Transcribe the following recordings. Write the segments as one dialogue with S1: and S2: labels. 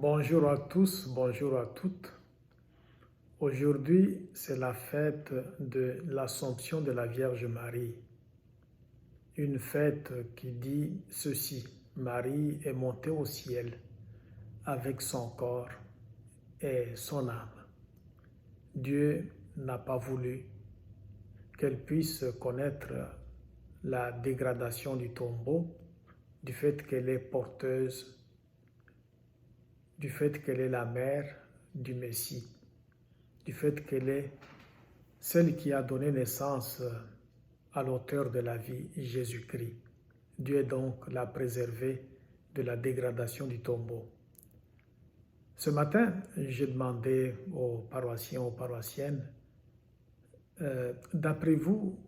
S1: Bonjour à tous, bonjour à toutes. Aujourd'hui, c'est la fête de l'Assomption de la Vierge Marie. Une fête qui dit ceci: Marie est montée au ciel avec son corps et son âme. Dieu n'a pas voulu qu'elle puisse connaître la dégradation du tombeau, du fait qu'elle est porteuse, du fait qu'elle est la mère du Messie, du fait qu'elle est celle qui a donné naissance à l'auteur de la vie, Jésus-Christ. Dieu donc l'a préservée de la dégradation du tombeau. Ce matin, j'ai demandé aux paroissiens, aux paroissiennes, d'après vous,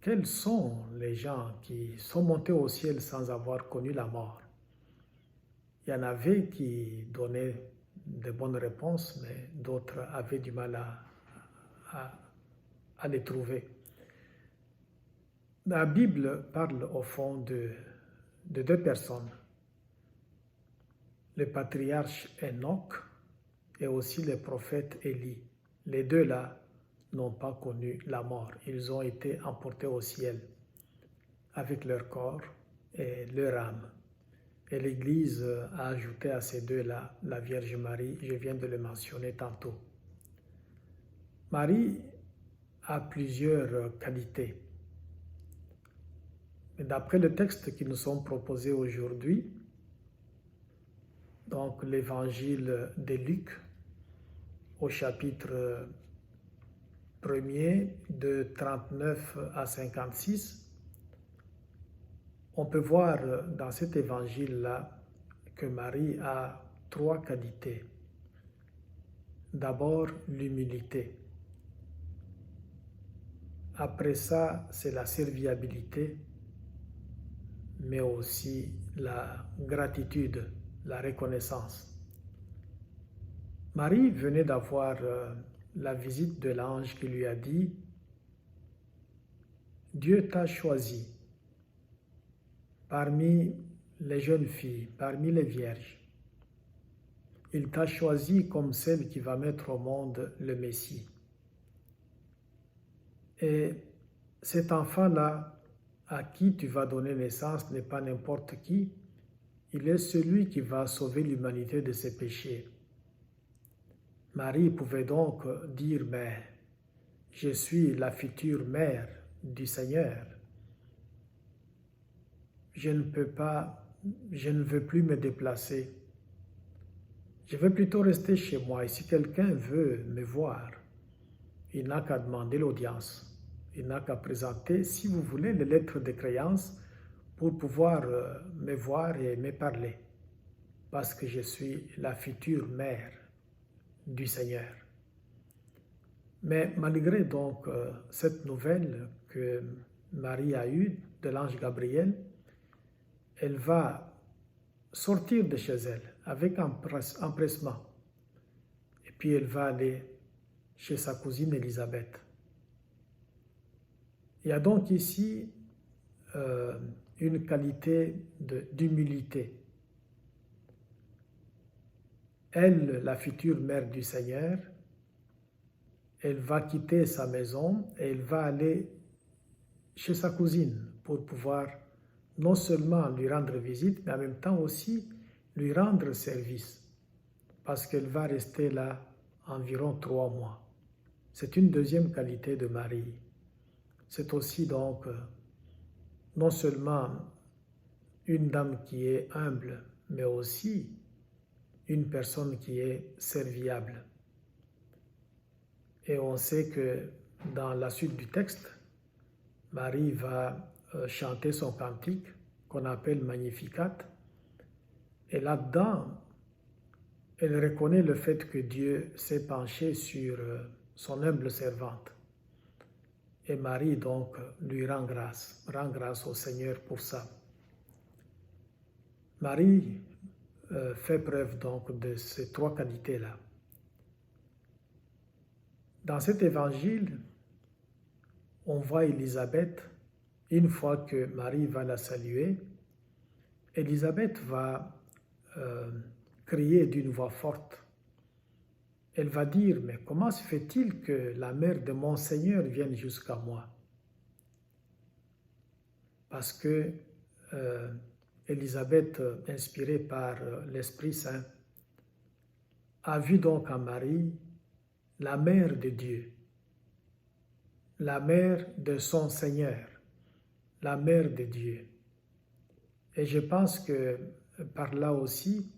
S1: quels sont les gens qui sont montés au ciel sans avoir connu la mort? Il y en avait qui donnaient de bonnes réponses, mais d'autres avaient du mal à les trouver. La Bible parle au fond de deux personnes, le patriarche Enoch et aussi le prophète Élie. Les deux-là n'ont pas connu la mort. Ils ont été emportés au ciel avec leur corps et leur âme. Et l'Église a ajouté à ces deux-là la Vierge Marie, je viens de le mentionner tantôt. Marie a plusieurs qualités. D'après le texte qui nous sont proposés aujourd'hui, donc l'évangile de Luc, au chapitre 1er, de 39 à 56, on peut voir dans cet évangile-là que Marie a trois qualités. D'abord, l'humilité. Après ça, c'est la serviabilité, mais aussi la gratitude, la reconnaissance. Marie venait d'avoir la visite de l'ange qui lui a dit « Dieu t'a choisi parmi les jeunes filles, parmi les vierges. Il t'a choisi comme celle qui va mettre au monde le Messie. Et cet enfant-là, à qui tu vas donner naissance, n'est pas n'importe qui. Il est celui qui va sauver l'humanité de ses péchés. » Marie pouvait donc dire, mais je suis la future mère du Seigneur. Je ne veux plus me déplacer. Je veux plutôt rester chez moi. Et si quelqu'un veut me voir, il n'a qu'à demander l'audience. Il n'a qu'à présenter, si vous voulez, les lettres de créance pour pouvoir me voir et me parler. Parce que je suis la future mère du Seigneur. Mais malgré donc cette nouvelle que Marie a eue de l'ange Gabriel, elle va sortir de chez elle avec empressement. Et puis elle va aller chez sa cousine Élisabeth. Il y a donc ici une qualité d'humilité. Elle, la future mère du Seigneur, elle va quitter sa maison et elle va aller chez sa cousine pour pouvoir non seulement lui rendre visite, mais en même temps aussi lui rendre service, parce qu'elle va rester là environ 3 mois. C'est une deuxième qualité de Marie. C'est aussi donc non seulement une dame qui est humble, mais aussi une personne qui est serviable. Et on sait que dans la suite du texte, Marie va chanter son cantique qu'on appelle Magnificat. Et là-dedans, elle reconnaît le fait que Dieu s'est penché sur son humble servante. Et Marie donc lui rend grâce au Seigneur pour ça. Marie fait preuve donc de ces trois qualités-là. Dans cet évangile, on voit Élisabeth, une fois que Marie va la saluer, Élisabeth va crier d'une voix forte. Elle va dire, mais comment se fait-il que la mère de mon Seigneur vienne jusqu'à moi? Parce que Élisabeth, inspirée par l'Esprit Saint, a vu donc en Marie la mère de Dieu, la mère de son Seigneur, la mère de Dieu. Et je pense que par là aussi,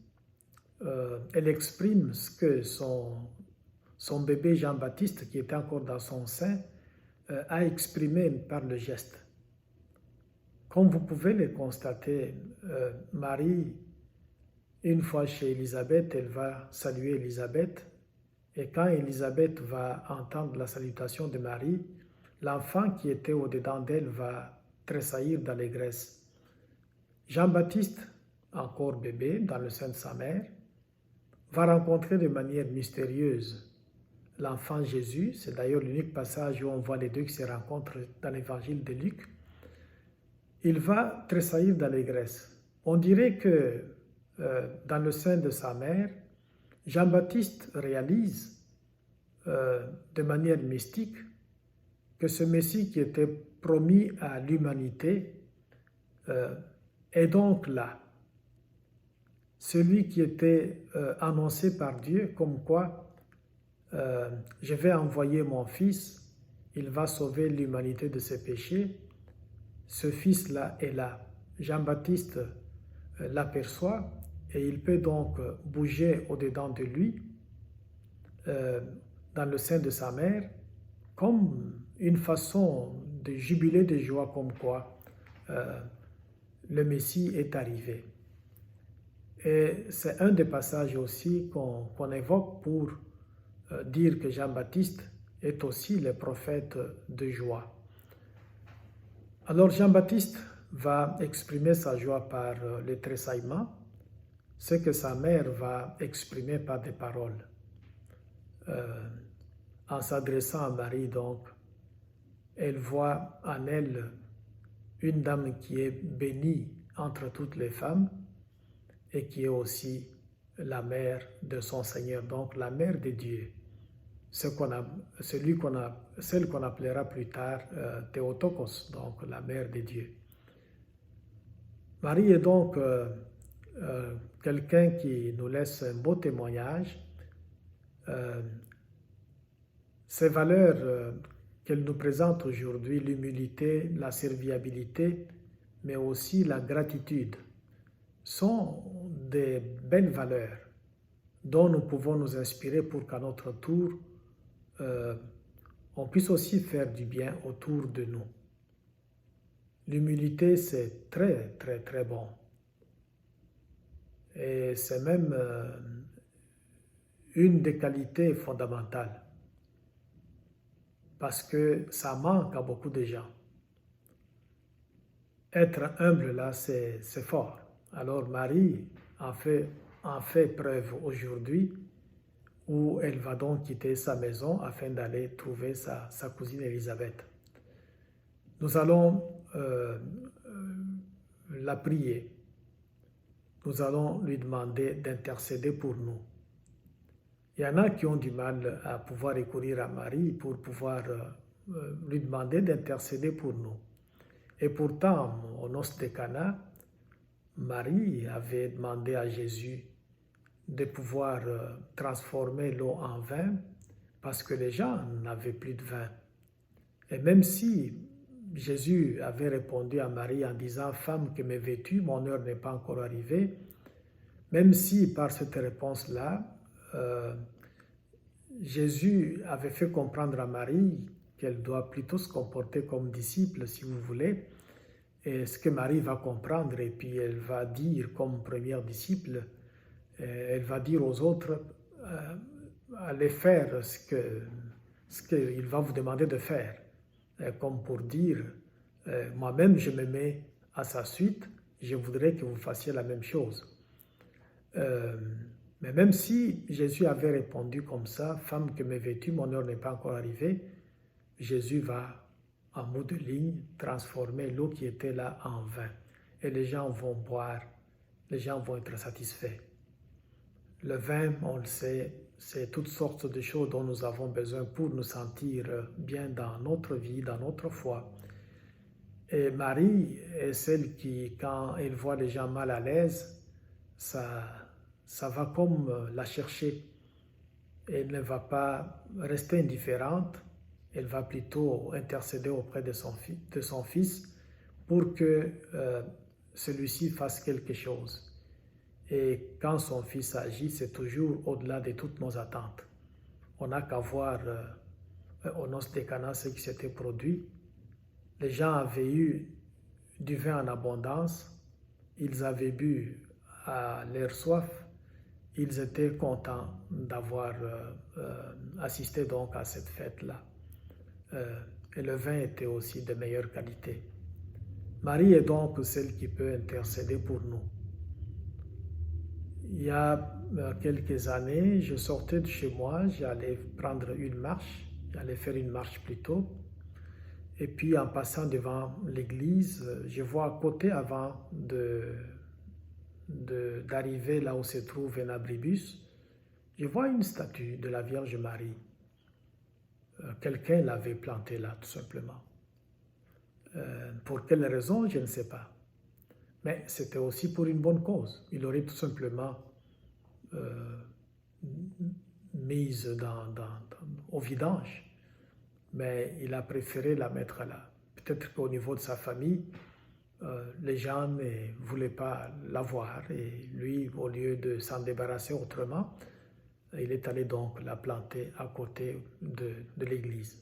S1: elle exprime ce que son bébé Jean-Baptiste, qui était encore dans son sein, a exprimé par le geste. Comme vous pouvez le constater, Marie, une fois chez Élisabeth, elle va saluer Élisabeth. Et quand Élisabeth va entendre la salutation de Marie, l'enfant qui était au-dedans d'elle va tressaillir d'allégresse. Jean-Baptiste, encore bébé dans le sein de sa mère, va rencontrer de manière mystérieuse l'enfant Jésus. C'est d'ailleurs l'unique passage où on voit les deux qui se rencontrent dans l'évangile de Luc. Il va tressaillir d'allégresse. On dirait que dans le sein de sa mère, Jean-Baptiste réalise de manière mystique que ce Messie qui était promis à l'humanité est donc là. Celui qui était annoncé par Dieu comme quoi je vais envoyer mon Fils, il va sauver l'humanité de ses péchés. Ce Fils-là est là. Jean-Baptiste l'aperçoit et il peut donc bouger au-dedans de lui, dans le sein de sa mère, comme une façon de jubiler de joie comme quoi le Messie est arrivé. Et c'est un des passages aussi qu'on évoque pour dire que Jean-Baptiste est aussi le prophète de joie. Alors Jean-Baptiste va exprimer sa joie par le tressaillement, ce que sa mère va exprimer par des paroles. En s'adressant à Marie, donc, elle voit en elle une dame qui est bénie entre toutes les femmes et qui est aussi la mère de son Seigneur, donc la mère de Dieu. Celle qu'on appellera plus tard Théotokos, donc la mère de Dieu. Marie est donc quelqu'un qui nous laisse un beau témoignage. Ces valeurs qu'elle nous présente aujourd'hui, l'humilité, la serviabilité, mais aussi la gratitude, sont des belles valeurs dont nous pouvons nous inspirer pour qu'à notre tour, on puisse aussi faire du bien autour de nous. L'humilité, c'est très, très, très bon. Et c'est même une des qualités fondamentales. Parce que ça manque à beaucoup de gens. Être humble, là, c'est fort. Alors Marie en fait preuve aujourd'hui, où elle va donc quitter sa maison afin d'aller trouver sa cousine Élisabeth. Nous allons la prier. Nous allons lui demander d'intercéder pour nous. Il y en a qui ont du mal à pouvoir recourir à Marie pour pouvoir lui demander d'intercéder pour nous. Et pourtant, au noces de Cana, Marie avait demandé à Jésus de pouvoir transformer l'eau en vin parce que les gens n'avaient plus de vin. Et même si Jésus avait répondu à Marie en disant « Femme que m'es vêtue, mon heure n'est pas encore arrivée », même si par cette réponse-là, Jésus avait fait comprendre à Marie qu'elle doit plutôt se comporter comme disciple, si vous voulez, et ce que Marie va comprendre, et puis elle va dire comme première disciple, elle va dire aux autres, allez faire ce qu'il va vous demander de faire, comme pour dire, moi-même je me mets à sa suite, je voudrais que vous fassiez la même chose. Mais même si Jésus avait répondu comme ça, « Femme que m'es vêtue, mon heure n'est pas encore arrivée », Jésus va, en bout de ligne, transformer l'eau qui était là en vin. Et les gens vont boire, les gens vont être satisfaits. Le vin, on le sait, c'est toutes sortes de choses dont nous avons besoin pour nous sentir bien dans notre vie, dans notre foi. Et Marie est celle qui, quand elle voit les gens mal à l'aise, ça va comme la chercher. Elle ne va pas rester indifférente, elle va plutôt intercéder auprès de son fils pour que celui-ci fasse quelque chose. Et quand son fils agit, c'est toujours au-delà de toutes nos attentes. On n'a qu'à voir au noces de Cana ce qui s'était produit. Les gens avaient eu du vin en abondance, ils avaient bu à leur soif, ils étaient contents d'avoir assisté donc à cette fête-là. Et le vin était aussi de meilleure qualité. Marie est donc celle qui peut intercéder pour nous. Il y a quelques années, je sortais de chez moi, j'allais prendre une marche, j'allais faire une marche plutôt. Et puis en passant devant l'église, je vois à côté, avant d'arriver là où se trouve un abribus, je vois une statue de la Vierge Marie. Quelqu'un l'avait plantée là, tout simplement. Pour quelle raison, je ne sais pas. Mais c'était aussi pour une bonne cause. Il aurait tout simplement mise au vidange. Mais il a préféré la mettre là. Peut-être qu'au niveau de sa famille, les gens ne voulaient pas la voir. Et lui, au lieu de s'en débarrasser autrement, il est allé donc la planter à côté de l'église.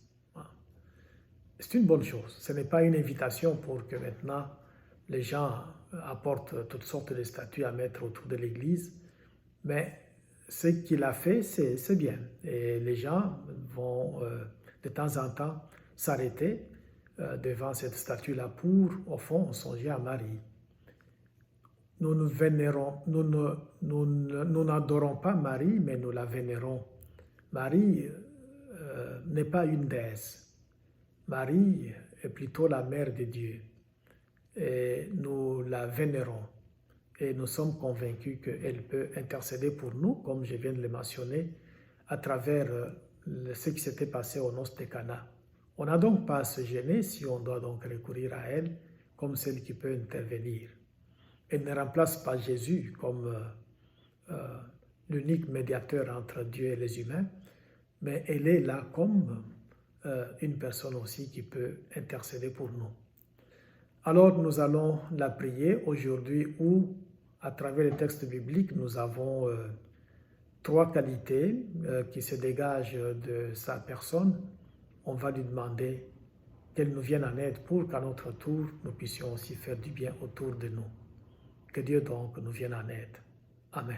S1: C'est une bonne chose. Ce n'est pas une invitation pour que maintenant les gens apportent toutes sortes de statues à mettre autour de l'église, mais ce qu'il a fait, c'est bien. Et les gens vont de temps en temps s'arrêter devant cette statue-là pour, au fond, songer à Marie. Nous n'adorons pas Marie, mais nous la vénérons. Marie n'est pas une déesse. Marie est plutôt la mère de Dieu. Et nous la vénérons. Et nous sommes convaincus qu'elle peut intercéder pour nous, comme je viens de le mentionner, à travers ce qui s'était passé aux noces de Cana. On n'a donc pas à se gêner si on doit donc recourir à elle comme celle qui peut intervenir. Elle ne remplace pas Jésus comme l'unique médiateur entre Dieu et les humains, mais elle est là comme une personne aussi qui peut intercéder pour nous. Alors nous allons la prier aujourd'hui où, à travers les textes bibliques, nous avons trois qualités qui se dégagent de sa personne. On va lui demander qu'elle nous vienne en aide pour qu'à notre tour, nous puissions aussi faire du bien autour de nous. Que Dieu donc nous vienne en aide. Amen.